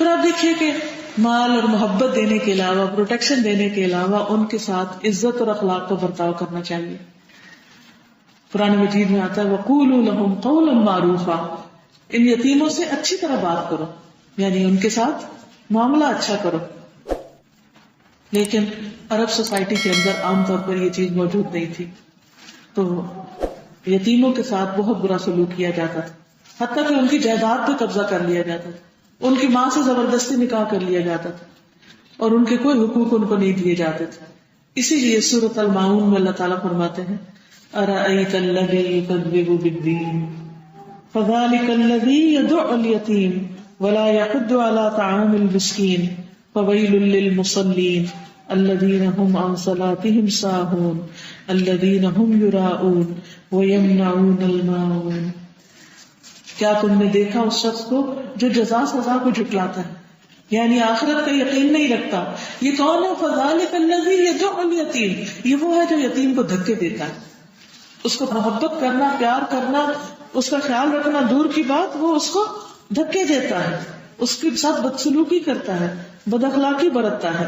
پھر آپ دیکھیے کہ مال اور محبت دینے کے علاوہ، پروٹیکشن دینے کے علاوہ ان کے ساتھ عزت اور اخلاق کا برتاؤ کرنا چاہیے. قرآن مجید میں آتا ہے وَقُولُوا لَهُمْ قَوْلًا مَعْرُوفًا، ان یتیموں سے اچھی طرح بات کرو، یعنی ان کے ساتھ معاملہ اچھا کرو. لیکن عرب سوسائٹی کے اندر عام طور پر یہ چیز موجود نہیں تھی، تو یتیموں کے ساتھ بہت برا سلوک کیا جاتا تھا، حتیٰ کہ ان کی جائیداد پہ قبضہ کر لیا جاتا تھا، ان کی ماں سے زبردستی نکاح کر لیا جاتا تھا، اور ان کے کوئی حقوق ان کو نہیں دیے جاتے تھے. اسی لیے سورۃ الماعون میں اللہ تعالیٰ فرماتے ہیں أَرَأَيْتَ الَّذِي يُكَذِّبُ بِالدِّينِ فَذَلِكَ الَّذِي يَدُعُّ الْيَتِيمَ وَلَا يَحُضُّ عَلَى طَعَامِ الْمِسْكِينِ فَوَيْلٌ لِّلْمُصَلِّينَ الَّذِينَ هُمْ عَنْ صَلَاتِهِمْ سَاهُونَ الَّذِينَ هُمْ يُرَاءُونَ وَيَمْنَعُونَ الْمَاعُونَ. کیا تم نے دیکھا اس شخص کو جو جزا سزا کو جھٹلاتا ہے، یعنی آخرت کا یقین نہیں رکھتا؟ یہ کون ہے؟ فَذَلِكَ الَّذِي يَدُعُّ الْيَتِيمَ، یہ وہ ہے جو یتیم کو دھکے دیتا ہے. اس کو محبت کرنا، پیار کرنا، اس کا خیال رکھنا دور کی بات، وہ اس کو دھکے دیتا ہے، اس کے ساتھ بدسلوکی کرتا ہے، بد اخلاقی برتتا ہے،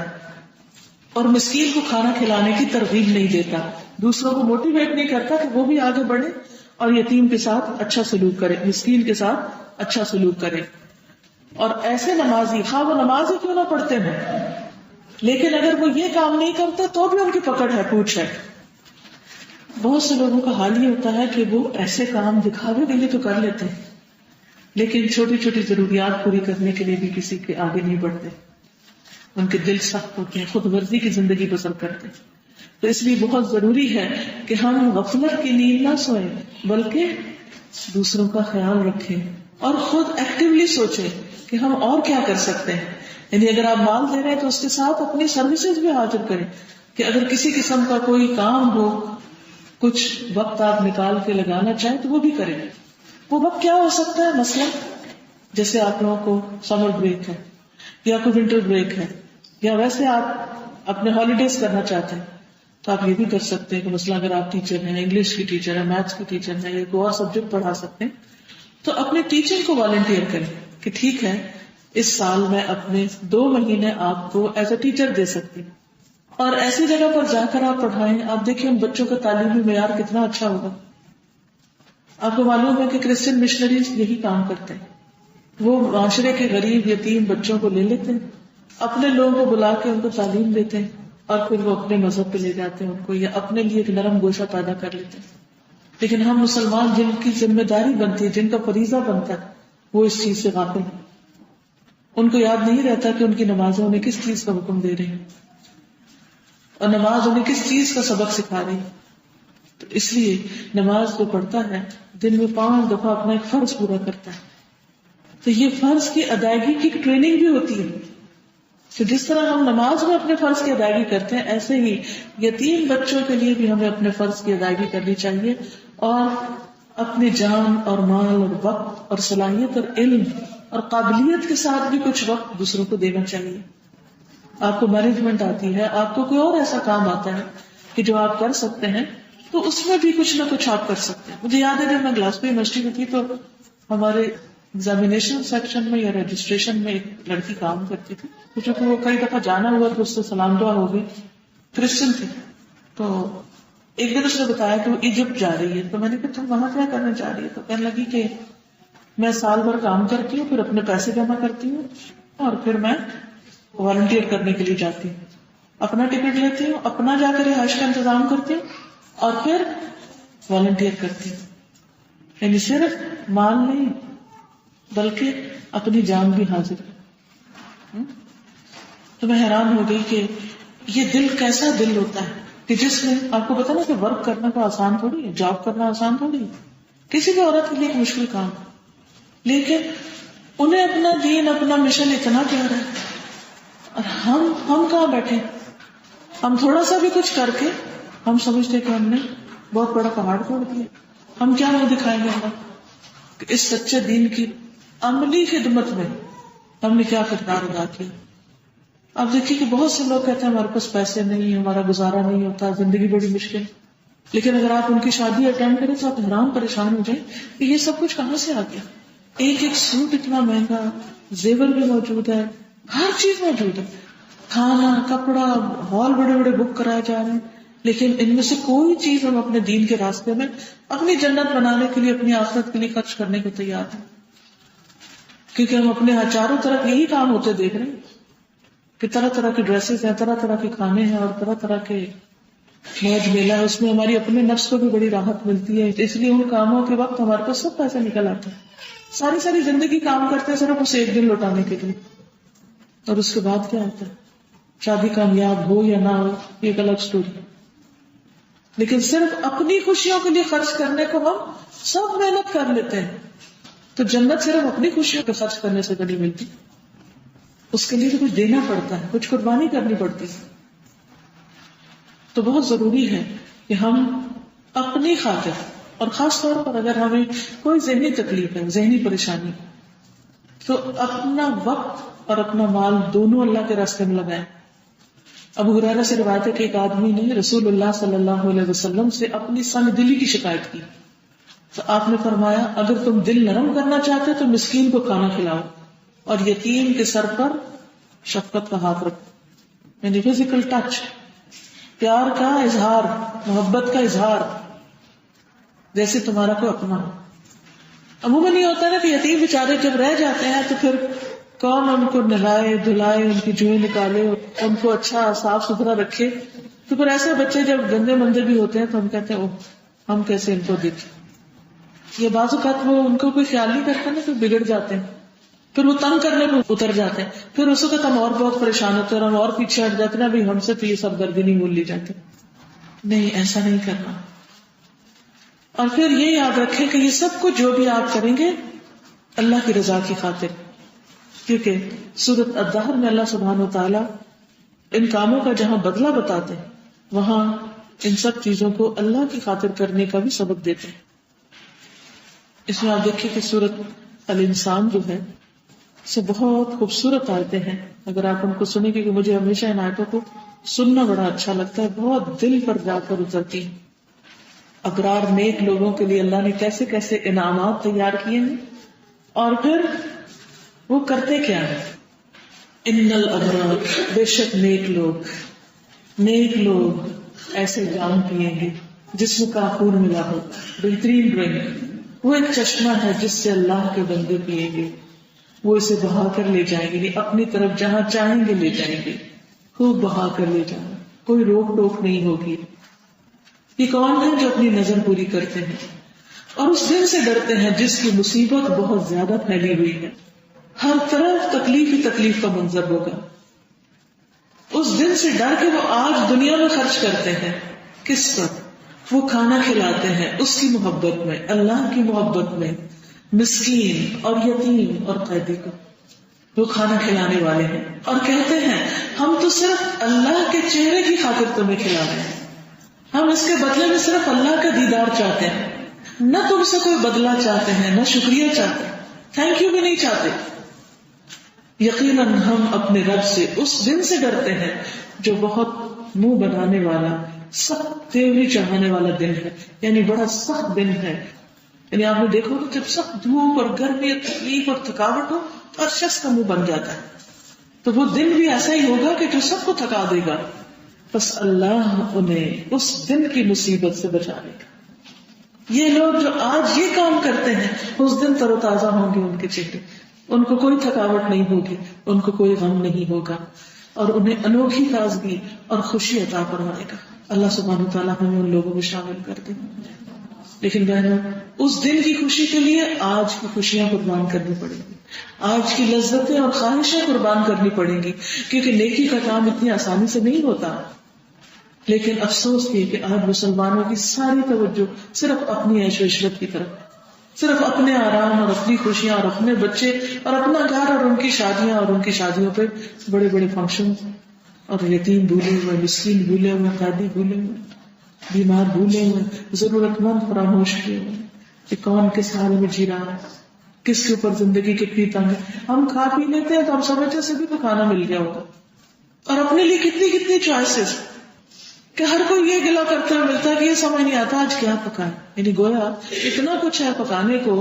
اور مسکین کو کھانا کھلانے کی ترغیب نہیں دیتا، دوسروں کو موٹیویٹ نہیں کرتا کہ وہ بھی آگے بڑھے اور یتیم کے ساتھ اچھا سلوک کرے، مسکین کے ساتھ اچھا سلوک کرے. اور ایسے نمازی، خواہ وہ نماز ہی کیوں نہ پڑھتے ہیں، لیکن اگر وہ یہ کام نہیں کرتے تو بھی ان کی پکڑ ہے، پوچھ ہے. بہت سے لوگوں کا حال یہ ہوتا ہے کہ وہ ایسے کام دکھاوے کے لیے تو کر لیتے ہیں، لیکن چھوٹی چھوٹی ضروریات پوری کرنے کے لیے بھی کسی کے آگے نہیں بڑھتے، ان کے دل سخت ہوتے ہیں، خود غرضی کی زندگی بسر کرتے ہیں. تو اس لیے بہت ضروری ہے کہ ہم غفلت کی نیند نہ سوئیں، بلکہ دوسروں کا خیال رکھیں اور خود ایکٹیولی سوچیں کہ ہم اور کیا کر سکتے ہیں. یعنی اگر آپ مال دے رہے ہیں تو اس کے ساتھ اپنی سروسز بھی حاضر کریں، کہ اگر کسی قسم کا کوئی کام ہو، کچھ وقت آپ نکال کے لگانا چاہیں تو وہ بھی کریں. وہ وقت کیا ہو سکتا ہے؟ مثلا جیسے آپ لوگوں کو سمر بریک ہے، یا کوئی ونٹر بریک ہے، یا ویسے آپ اپنے ہالیڈیز کرنا چاہتے ہیں، تو آپ یہ بھی کر سکتے ہیں کہ مثلا اگر آپ ٹیچر ہیں، انگلش کی ٹیچر ہیں، میتھس کی ٹیچر ہیں، یا کوئی اور سبجیکٹ پڑھا سکتے ہیں، تو اپنے ٹیچر کو والنٹیئر کریں کہ ٹھیک ہے اس سال میں اپنے 2 مہینے آپ کو ایز اے ٹیچر دے سکتی ہوں، اور ایسی جگہ پر جا کر آپ پڑھائیں. آپ دیکھیں ان بچوں کا تعلیمی معیار کتنا اچھا ہوگا. آپ کو معلوم ہے کہ کرسچن مشنریز یہی کام کرتے ہیں، وہ معاشرے کے غریب یتیم بچوں کو لے لیتے ہیں، اپنے لوگوں کو بلا کے ان کو تعلیم دیتے ہیں، اور پھر وہ اپنے مذہب پہ لے جاتے ہیں ان کو، یا اپنے لیے ایک نرم گوشہ پیدا کر لیتے ہیں. لیکن ہم مسلمان جن کی ذمہ داری بنتی ہے، جن کا فریضہ بنتا ہے، وہ اس چیز سے غافل ہیں. ان کو یاد نہیں رہتا کہ ان کی نمازیں انہیں کس چیز کا حکم دے رہی ہیں، اور نماز انہیں کس چیز کا سبق سکھا رہی. تو اس لیے نماز جو پڑھتا ہے دن میں 5 دفعہ اپنا ایک فرض پورا کرتا ہے. تو یہ فرض کی ادائیگی کی ٹریننگ بھی ہوتی ہے. تو جس طرح ہم نماز میں اپنے فرض کی ادائیگی کرتے ہیں، ایسے ہی یتیم بچوں کے لیے بھی ہمیں اپنے فرض کی ادائیگی کرنی چاہیے، اور اپنی جان اور مال اور وقت اور صلاحیت اور علم اور قابلیت کے ساتھ بھی کچھ وقت دوسروں کو دینا چاہیے. آپ کو مینجمنٹ آتی ہے، آپ کو کوئی اور ایسا کام آتا ہے کہ جو آپ کر سکتے ہیں، تو اس میں بھی کچھ نہ کچھ آپ کر سکتے ہیں. مجھے یاد ہے جب میں گلاسکو یونیورسٹی میں تھی تو ہمارے ایگزامینیشن سیکشن میں یا رجسٹریشن میں ایک لڑکی کام کرتی تھی، چونکہ وہ کئی دفعہ جانا ہوا تو اس سے سلام دعا ہو گئی، کرسچن تھی. تو ایک دن اس نے بتایا کہ وہ ایجپٹ جا رہی ہے. تو میں نے کہا تم وہاں کیا کرنے جا رہی ہے؟ تو کہنے لگی کہ میں سال بھر کام کرتی ہوں، پھر اپنے پیسے جمع کرتی ہوں، اور پھر میں والنٹیئر کرنے کے لیے جاتی ہوں، اپنا ٹکٹ لیتی ہوں، اپنا جا کر رہائش کا انتظام کرتی ہوں، اور پھر والنٹیئر کرتی ہوں. یعنی صرف مال نہیں بلکہ اپنی جان بھی حاضر ہے. تو میں حیران ہو گئی کہ یہ دل کیسا دل ہوتا ہے کہ جس میں آپ کو پتا نا کہ ورک کرنا کو آسان تھوڑی ہے، جاب کرنا آسان تھوڑی ہے، کسی بھی عورت کے لیے ایک مشکل کام ہے، لیکن انہیں اپنا دین، اپنا مشن اتنا پیارا ہے، اور ہم کہاں بیٹھے؟ ہم تھوڑا سا بھی کچھ کر کے ہم سمجھتے کہ ہم نے بہت بڑا پہاڑ توڑ دیا. ہم کیا منہ دکھائیں گے اللہ کہ اس سچے دین کی عملی خدمت میں ہم نے کیا کردار ادا کیا. آپ دیکھیے کہ بہت سے لوگ کہتے ہیں ہمارے پاس پیسے نہیں، ہمارا گزارا نہیں ہوتا، زندگی بڑی مشکل. لیکن اگر آپ ان کی شادی اٹینڈ کریں تو آپ حیران پریشان ہو جائیں کہ یہ سب کچھ کہاں سے آ گیا. ایک ایک سوٹ اتنا مہنگا، زیور بھی موجود ہے، ہر چیز موجود ہے، کھانا، کپڑا، ہال بڑے بڑے بک کرائے جا رہے ہیں، لیکن ان میں سے کوئی چیز ہم اپنے دین کے راستے میں اپنی جنت بنانے کے لیے، اپنی آخرت کے لیے خرچ کرنے کو تیار ہیں، کیونکہ ہم اپنے ہاں چاروں طرف یہی کام ہوتے دیکھ رہے ہیں کہ طرح طرح کے ڈریسز ہیں، طرح طرح کے کھانے ہیں، اور طرح طرح کے موج میلہ ہے، اس میں ہماری اپنے نفس کو بھی بڑی راحت ملتی ہے، اس لیے ان کاموں کے وقت ہمارے پاس سب پیسے نکل آتے ہیں، ساری زندگی کام کرتے ہیں صرف اسے ایک دن لوٹانے کے لیے، اور اس کے بعد کیا ہوتا ہے؟ شادی کامیاب ہو یا نہ ہو یہ ایک الگ سٹوری ہے، لیکن صرف اپنی خوشیوں کے لیے خرچ کرنے کو ہم سب محنت کر لیتے ہیں، تو جنت صرف اپنی خوشیوں پہ خرچ کرنے سے نہیں ملتی، اس کے لیے تو کچھ دینا پڑتا ہے، کچھ قربانی کرنی پڑتی ہے۔ تو بہت ضروری ہے کہ ہم اپنی خاطر، اور خاص طور پر اگر ہمیں کوئی ذہنی تکلیف ہے، ذہنی پریشانی، تو اپنا وقت اور اپنا مال دونوں اللہ کے راستے میں لگائیں۔ ابو ہریرہ سے روایت ہے کہ ایک آدمی نے رسول اللہ صلی اللہ علیہ وسلم سے اپنی سنگ دلی کی شکایت کی، تو آپ نے فرمایا اگر تم دل نرم کرنا چاہتے تو مسکین کو کھانا کھلاؤ اور یتیم کے سر پر شفقت کا ہاتھ رکھو، یعنی فزیکل ٹچ، پیار کا اظہار، محبت کا اظہار، جیسے تمہارا کوئی اپنا ہو۔ عموماً یہ ہوتا ہے نا کہ یتیم بیچارے جب رہ جاتے ہیں تو پھر کون ان کو نہلائے دھلائے، ان کی جوئیں نکالے، ان کو اچھا صاف ستھرا رکھے، تو پھر ایسے بچے جب گندے مندے بھی ہوتے ہیں تو ہم کہتے ہیں اوہ ہم کیسے ان کو دیکھیں، یہ بعض اوقات وہ ان کو کوئی خیال نہیں کرتا نا، تو بگڑ جاتے ہیں، پھر وہ تنگ کرنے کو اتر جاتے ہیں، پھر اس وقت ہم اور بہت پریشان ہوتے ہیں اور ہم اور پیچھے ہٹ جاتے ہیں، ابھی ہم سے تو یہ سردردی نہیں بول لی جاتی۔ نہیں، ایسا نہیں کرنا، اور پھر یہ یاد رکھیں کہ یہ سب کچھ جو بھی آپ کریں گے اللہ کی رضا کی خاطر، کیونکہ سورۃ الدہر میں اللہ سبحانہ و تعالیٰ ان کاموں کا جہاں بدلہ بتاتے ہیں وہاں ان سب چیزوں کو اللہ کی خاطر کرنے کا بھی سبق دیتے ہیں۔ اس میں آپ دیکھیں کہ سورۃ الانسان جو ہے سے بہت خوبصورت آیتیں ہیں، اگر آپ ان کو سنیں گے، کہ مجھے ہمیشہ ان آیتوں کو سننا بڑا اچھا لگتا ہے، بہت دل پر جا کر اترتی ہیں۔ ابرار نیک لوگوں کے لیے اللہ نے کیسے کیسے انعامات تیار کیے ہیں، اور پھر وہ کرتے کیا ہے۔ ان الابرار، بے شک نیک لوگ ایسے جام پیئیں گے جس میں کافور ملا ہو، بہترین ڈرنک، وہ ایک چشمہ ہے جس سے اللہ کے بندے پیئیں گے، وہ اسے بہا کر لے جائیں گے، اپنی طرف جہاں چاہیں گے لے جائیں گے، خوب بہا کر لے جائیں، کوئی روک ٹوک نہیں ہوگی۔ یہ کون ہے جو اپنی نظر پوری کرتے ہیں اور اس دن سے ڈرتے ہیں جس کی مصیبت بہت زیادہ پھیلی ہوئی ہے، ہر طرف تکلیف ہی تکلیف کا منظر ہوگا۔ اس دن سے ڈر کے وہ آج دنیا میں خرچ کرتے ہیں، کس پر؟ وہ کھانا کھلاتے ہیں اس کی محبت میں، اللہ کی محبت میں، مسکین اور یتیم اور قیدی کو وہ کھانا کھلانے والے ہیں، اور کہتے ہیں ہم تو صرف اللہ کے چہرے کی خاطر تمہیں کھلا رہے ہیں، ہم اس کے بدلے میں صرف اللہ کا دیدار چاہتے ہیں، نہ تم سے کوئی بدلہ چاہتے ہیں، نہ شکریہ چاہتے ہیں، تھینک یو بھی نہیں چاہتے۔ یقیناً ہم اپنے رب سے اس دن سے ڈرتے ہیں جو بہت منہ بنانے والا، سخت تیوری چڑھانے والا دن ہے، یعنی بڑا سخت دن ہے۔ یعنی آپ نے دیکھو کہ جب سخت دھوپ اور گرمی اور تکلیف اور تھکاوٹ ہو تو ہر شخص کا منہ بن جاتا ہے، تو وہ دن بھی ایسا ہی ہوگا کہ جو سب کو تھکا دے گا، بس اللہ انہیں اس دن کی مصیبت سے بچا لے گا۔ یہ لوگ جو آج یہ کام کرتے ہیں اس دن تر و تازہ ہوں گے ان کے چہرے، ان کو کوئی تھکاوٹ نہیں ہوگی، ان کو کوئی غم نہیں ہوگا، اور انہیں انوکھی تازگی اور خوشی عطا فرمائے گا۔ اللہ سبحانہ وتعالیٰ ہمیں ان لوگوں میں شامل کر دے۔ لیکن بہنوں، اس دن کی خوشی کے لیے آج کی خوشیاں قربان کرنی پڑیں گی، آج کی لذتیں اور خواہشیں قربان کرنی پڑیں گی، کیونکہ نیکی کا کام اتنی آسانی سے نہیں ہوتا۔ لیکن افسوس یہ کہ آج مسلمانوں کی ساری توجہ صرف اپنی عیش و عشرت کی طرف، صرف اپنے آرام اور اپنی خوشیاں اور اپنے بچے اور اپنا گھر اور ان کی شادیاں اور ان کی شادیوں پہ بڑے بڑے فنکشن، اور یتیم بھولے ہوئے، مسکین بھولے ہوئے، قیدی بھولے ہوئے، بیمار بھولے ہوئے، ضرورت مند فراموش کیے ہوئے کہ کون کس حال میں جی رہا ہے، کس کے اوپر زندگی کتنی تنگ ہے۔ ہم کھا پی لیتے ہیں تو ہم سمجھتے سے بھی تو کھانا مل گیا ہوگا، اور اپنے لیے کتنی کتنی چوائسز، کہ ہر کوئی یہ گلا کرتا ہے ملتا ہے کہ یہ سمجھ نہیں آتا آج کیا پکائے، یعنی گویا اتنا کچھ ہے پکانے کو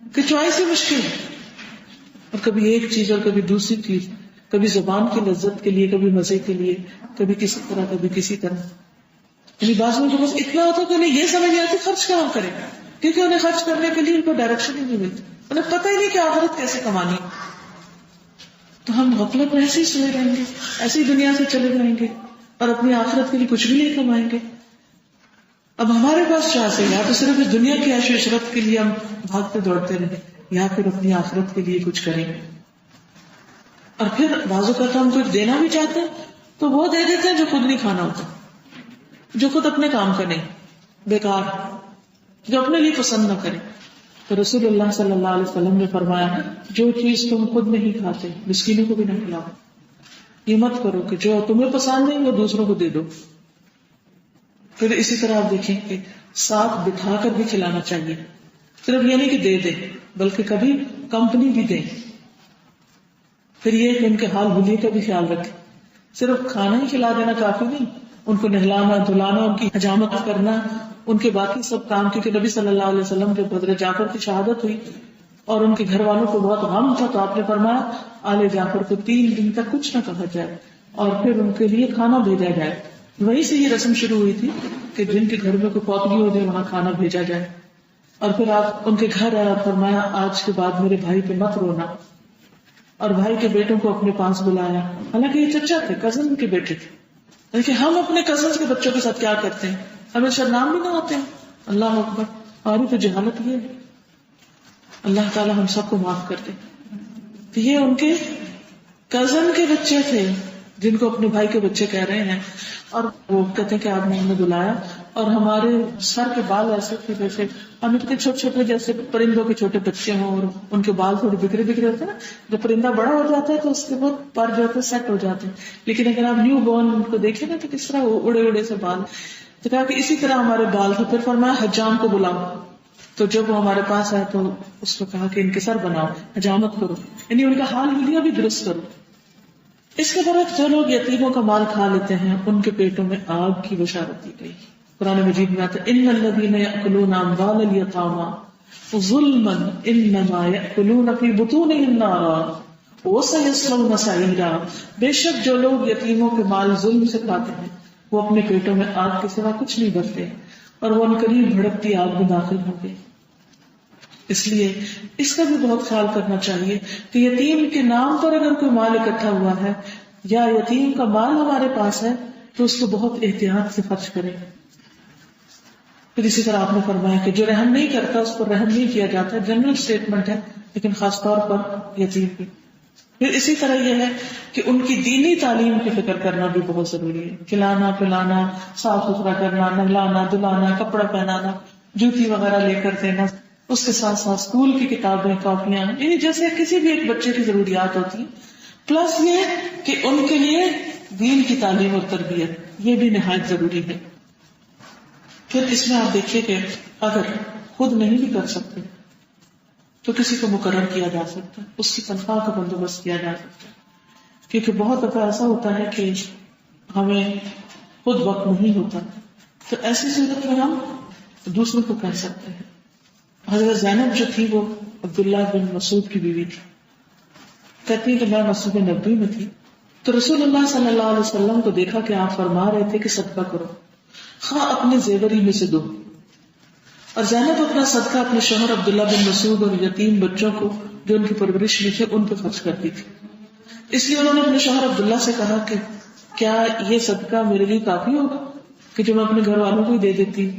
کہ چوائس ہی مشکل ہے۔ اور کبھی ایک چیز اور کبھی دوسری چیز، کبھی زبان کی لذت کے لیے، کبھی مزے کے لیے، کبھی کسی طرح کبھی کسی طرح. یعنی بعض لوگوں کو بس اتنا ہوتا کہ انہیں یہ سمجھ نہیں آتی خرچ کہاں کریں، کیونکہ انہیں خرچ کرنے کے لیے ان کو ڈائریکشن ہی نہیں ملتی، انہیں پتہ ہی نہیں کہ آخرت کیسے کمانی. تو ہم غفلت میں ایسے ہی سوئے رہیں گے، ایسی دنیا سے چلے جائیں گے اور اپنی آخرت کے لیے کچھ بھی نہیں کمائیں گے. اب ہمارے پاس چاہتے یا تو صرف اس دنیا کی عیش و عشرت کے لیے ہم بھاگتے دوڑتے رہیں، یا پھر اپنی آخرت کے لیے کچھ کریں. اور پھر بعض اوقات ہم کچھ دینا بھی چاہتے ہیں تو وہ دے دیتے ہیں جو خود نہیں کھانا ہوتا، جو خود اپنے کام کا نہیں، بیکار، جو اپنے لیے پسند نہ کرے. تو رسول اللہ صلی اللہ علیہ وسلم نے فرمایا جو چیز تم خود نہیں کھاتے مسکینوں کو بھی نہ کھلاؤ. یہ مت کرو کہ جو تمہیں پسند نہیں وہ دوسروں کو دے دو. پھر اسی طرح آپ دیکھیں کہ ساتھ بٹھا کر بھی کھلانا چاہیے، صرف یہ نہیں کہ دے دے بلکہ کبھی کمپنی بھی دے. پھر یہ کہ ان کے حال بھولیے کا بھی خیال رکھے. صرف کھانا ہی کھلا دینا کافی نہیں، ان کو نہلانا دھلانا، ان کی حجامت کرنا، ان کے باقی سب کام. کیونکہ نبی صلی اللہ علیہ وسلم جب حضرت جعفر کی شہادت ہوئی اور ان کے گھر والوں کو بہت غم تھا تو آپ نے فرمایا آل جعفر کو 3 دن تک کچھ نہ کہا جائے اور پھر ان کے لیے کھانا بھیجا جائے. وہیں سے یہ رسم شروع ہوئی تھی کہ جن کے گھر میں کوئی فوتگی ہو جائے وہاں کھانا بھیجا جائے. اور پھر آپ ان کے گھر آئے اور فرمایا آج کے بعد میرے بھائی پہ مت رونا. اور بھائی کے بیٹوں کو اپنے پاس بلایا، حالانکہ یہ چچا تھے، کزن کے بیٹے تھے. لیکن ہم اپنے کزن کے بچوں کے ساتھ کیا کرتے ہیں، ہمیں شرنام بھی نہ ہوتے ہیں. اللہ اکبر. اور تو جہالت یہ ہے. اللہ تعالیٰ ہم سب کو معاف کر دے. تو یہ ان کے کزن کے بچے تھے جن کو اپنے بھائی کے بچے کہہ رہے ہیں. اور وہ کہتے ہیں کہ آپ نے ہمیں بلایا اور ہمارے سر کے بال ایسے تھے جیسے ہم اتنے چھوٹے چھوٹے جیسے پرندوں کے چھوٹے بچے ہوں، اور ان کے بال تھوڑے بکھرے بکھرے ہوتے ہیں نا. جب پرندہ بڑا ہو جاتا ہے تو اس کے بعد پر جو ہوتے سیٹ ہو جاتے ہیں، لیکن اگر آپ نیو بورن کو دیکھیں نا تو کس طرح وہ اڑے اڑے سے بال. تو کہا کہ اسی طرح ہمارے بال تھے. پھر فرمایا حجام کو بلاؤ. تو جب وہ ہمارے پاس آئے تو اس کو کہا کہ ان کے سر بناؤ، حجامت کرو، یعنی ان کا حال حلیہ بھی درست کرو. اس کے برعکس جو لوگ یتیموں کا مال کھا لیتے ہیں ان کے پیٹوں میں آگ کی بشارت دی گئی. قرآن مجید میں آتا ہے ان الذین یأکلون اموال الیتامی ظلما انما یأکلون فی بطونہم نارا وسیصلون سعیرا. بے شک جو لوگ یتیموں کے مال ظلم سے کھاتے ہیں وہ اپنے پیٹوں میں آگ کے سوا کچھ نہیں بھرتے اور وہ عنقریب بھڑکتی آگ میں داخل ہوں گے. اس لیے اس کا بھی بہت خیال کرنا چاہیے کہ یتیم کے نام پر اگر کوئی مال اکٹھا ہوا ہے یا یتیم کا مال ہمارے پاس ہے تو اس کو بہت احتیاط سے خرچ کریں. پھر اسی طرح آپ نے فرمایا کہ جو رحم نہیں کرتا اس پر رحم نہیں کیا جاتا. جنرل اسٹیٹمنٹ ہے لیکن خاص طور پر یتیم کی. پھر اسی طرح یہ ہے کہ ان کی دینی تعلیم کی فکر کرنا بھی بہت ضروری ہے. کھلانا پلانا، صاف ستھرا کرنا، نہلانا دلانا، کپڑا پہنانا، جوتی وغیرہ لے کر دینا. اس کے ساتھ ساتھ اسکول کی کتابیں کاپیاں، یعنی جیسے کسی بھی ایک بچے کی ضروریات ہوتی ہیں. پلس یہ کہ ان کے لیے دین کی تعلیم اور تربیت یہ بھی نہایت ضروری ہے. پھر اس میں آپ دیکھیے کہ اگر خود نہیں بھی کر سکتے تو کسی کو مقرر کیا جا سکتا ہے، اس کی تنخواہ کا بندوبست کیا جا سکتا ہے. کیونکہ بہت دفعہ ایسا ہوتا ہے کہ ہمیں خود وقت نہیں ہوتا، تو ایسی صورت میں ہم دوسروں کو کہہ سکتے ہیں. حضرت زینب جو تھی وہ عبداللہ بن مسعود کی بیوی تھی. کہتی ہے کہ میں مسجد نبوی میں تھی تو رسول اللہ صلی اللہ علیہ وسلم کو دیکھا کہ آپ فرما رہے تھے کہ صدقہ کرو، خواہ اپنے زیور ہی میں سے دو. اور زینب اپنا صدقہ اپنے شوہر عبداللہ بن مسعود اور یتیم بچوں کو جو ان کی پرورش میں تھے ان پہ خرچ کرتی تھی. اس لیے انہوں نے اپنے شوہر عبداللہ سے کہا کہ کیا یہ صدقہ میرے لیے کافی ہوگا کہ جو میں اپنے گھر والوں کو ہی دے دیتی.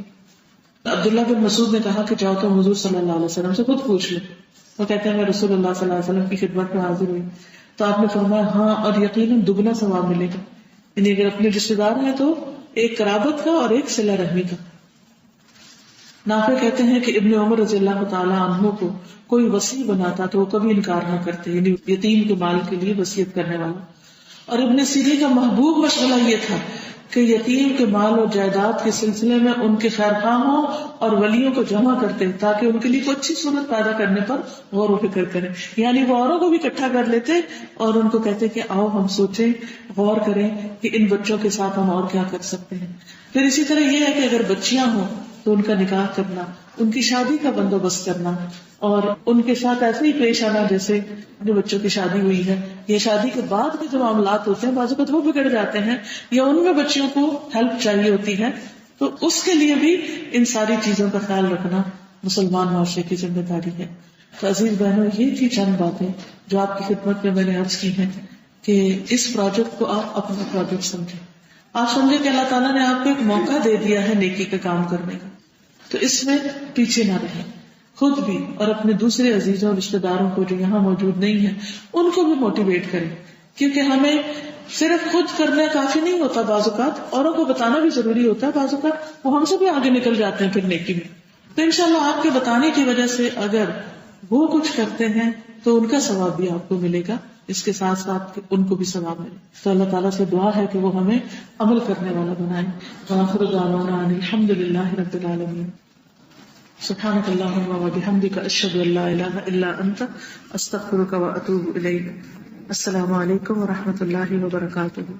عبداللہ بن مسعود نے کہا کہ جاؤ تو حضور صلی اللہ علیہ وسلم سے خود پوچھ لیں. وہ کہتے ہیں میں رسول اللہ صلی اللہ علیہ وسلم کی خدمت میں حاضر ہوئی تو آپ نے فرمایا ہاں اور یقیناً دگنا ثواب ملے گا. یعنی اگر اپنے رشتے دار ہیں تو ایک قرابت کا اور ایک صلہ رحمی کا. نافع کہتے ہیں کہ ابن عمر رضی اللہ تعالیٰ عنہ کو کوئی وصی بناتا تو وہ کبھی انکار نہ کرتے، یعنی یتیم کے مال کے لیے وصیت کرنے والا. اور ابن سیرین کا محبوب مشغلہ یہ تھا کہ یتیم کے مال اور جائیداد کے سلسلے میں ان کے خیر خواہوں اور ولیوں کو جمع کرتے تاکہ ان کے لیے کوئی اچھی صورت پیدا کرنے پر غور و فکر کریں. یعنی وہ اوروں کو بھی اکٹھا کر لیتے اور ان کو کہتے کہ آؤ ہم سوچیں، غور کریں کہ ان بچوں کے ساتھ ہم اور کیا کر سکتے ہیں. پھر اسی طرح یہ ہے کہ اگر بچیاں ہوں تو ان کا نکاح کرنا، ان کی شادی کا بندوبست کرنا، اور ان کے ساتھ ایسے ہی پیش آنا جیسے جو بچوں کی شادی ہوئی ہے، یا شادی کے بعد کے جو معاملات ہوتے ہیں بعض اوقات وہ بگڑ جاتے ہیں، یا ان میں بچوں کو ہیلپ چاہیے ہوتی ہے، تو اس کے لیے بھی ان ساری چیزوں کا خیال رکھنا مسلمان معاشرے کی ذمہ داری ہے. تو عزیز بہنوں، یہ تھی چند باتیں جو آپ کی خدمت میں نے عرض کی ہیں کہ اس پروجیکٹ کو آپ اپنا پروجیکٹ سمجھیں. آپ سمجھے کہ اللہ تعالیٰ نے آپ کو ایک موقع دے دیا ہے نیکی کا کام کرنے کا، تو اس میں پیچھے نہ رہیں، خود بھی اور اپنے دوسرے عزیزوں اور رشتے داروں کو جو یہاں موجود نہیں ہیں ان کو بھی موٹیویٹ کریں، کیونکہ ہمیں صرف خود کرنا کافی نہیں ہوتا، بعض اوقات اوروں کو بتانا بھی ضروری ہوتا ہے، بعض اوقات وہ ہم سے بھی آگے نکل جاتے ہیں پھر نیکی میں. تو انشاءاللہ آپ کے بتانے کی وجہ سے اگر وہ کچھ کرتے ہیں تو ان کا ثواب بھی آپ کو ملے گا، اس کے ساتھ ساتھ ان کو بھی ثواب ملے. تو اللہ تعالیٰ سے دعا ہے کہ وہ ہمیں عمل کرنے والا بنائے. وآخر دعوانا ان الحمد للہ رب العالمین. سبحانک اللہم وبحمدک، اشہد ان لا الہ الا انت، استغفرک واتوب الیک. السلام علیکم ورحمۃ اللہ وبرکاتہ.